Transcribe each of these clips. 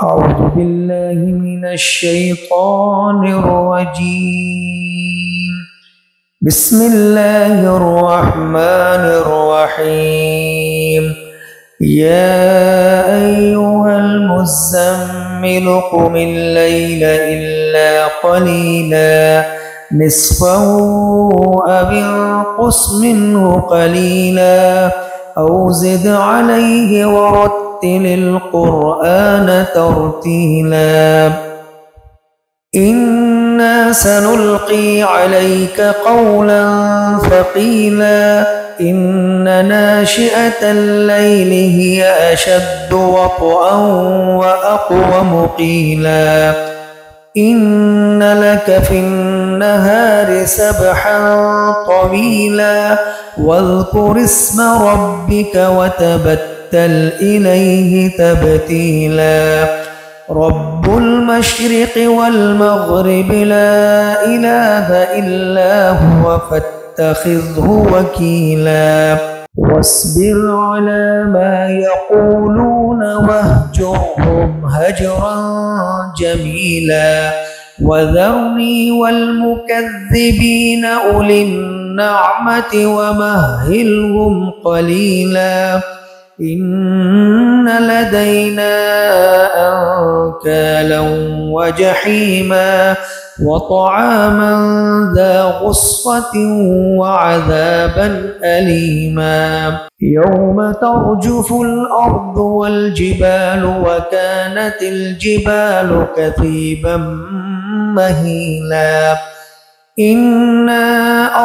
أعوذ بالله من الشيطان الرجيم. بسم الله الرحمن الرحيم. يا أيها المزمل قم الليل إلا قليلا نصفه أو انقص منه قليلا أو زد عليه ورتل القرآن ترتيلا. إنا سنلقي عليك قولا ثقيلا إن ناشئة الليل هي أشد وطئا وأقوم قيلا. إن لك في النهار سبحا طويلا واذكر اسم ربك وتبتل إليه تبتيلا. رب المشرق والمغرب لا إله إلا هو فاتخذه وكيلا. واصبر على ما يقولون واهجرهم هجرا جميلا. وذرني والمكذبين أولي النعمة ومهلهم قليلا. إن لدينا أنكالا وجحيما وطعاما ذا غصة وعذابا أليما. يوم ترجف الأرض والجبال وكانت الجبال كثيبا مهيلا. إنا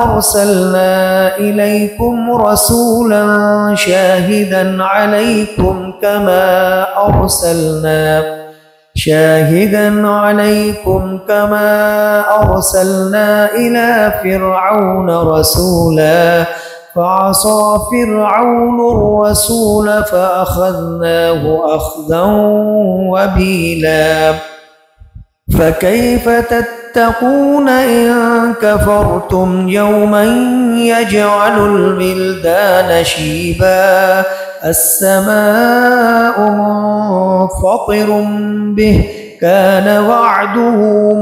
أرسلنا إليكم رسولا شاهدا عليكم كما أرسلنا إلى فرعون رسولا فعصى فرعون الرسول فأخذناه أخذا وبيلا. فكيف تتقون إن كفرتم يوما يجعل الولدان شيبا. السماء منفطر به كان وعده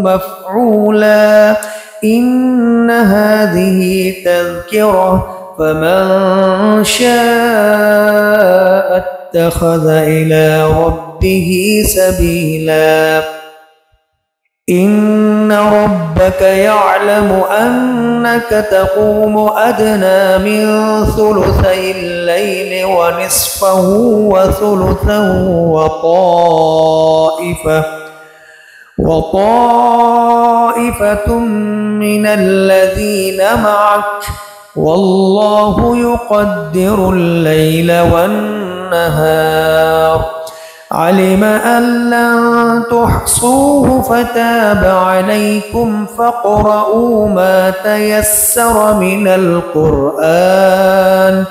مفعولا. إن هذه تذكرة فمن شاء اتخذ إلى ربه سبيلا. إن ربك يعلم أنك تقوم أدنى من ثلثي الليل ونصفه وثلثه وطائفة من الذين معك والله يقدر الليل والنهار. علم أن لن تحصوه فتاب عليكم فاقرؤوا ما تيسر من القرآن.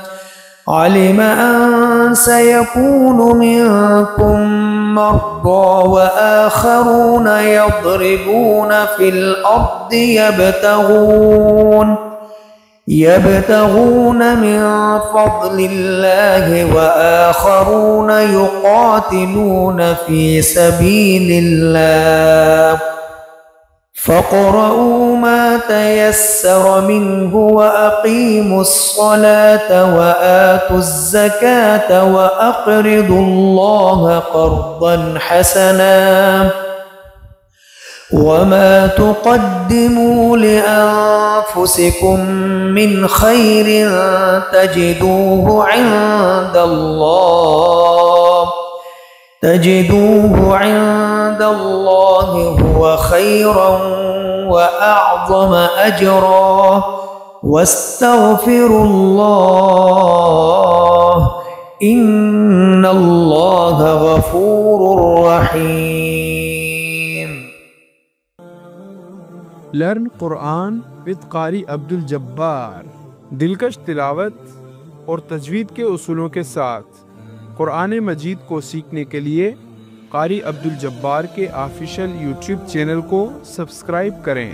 علم أن سيكون منكم مرضى وآخرون يضربون في الأرض يبتغون من فضل الله وآخرون يقاتلون في سبيل الله. فاقرؤوا ما تيسر منه وأقيموا الصلاة وآتوا الزكاة وأقرضوا الله قرضا حسنا. وما تقدموا لأنفسكم من خير تجدوه عند الله هو خيرا وأعظم أجرا. واستغفروا الله إن الله غفور رحيم. लर्न कुरान विद कारी अब्दुल जब्बार। दिलकश तिलावत और तजवीद के उसूलों के साथ कुरान मजीद को सीखने के लिए कारी अब्दुल जब्बार के ऑफिशियल यूट्यूब चैनल को सब्सक्राइब करें।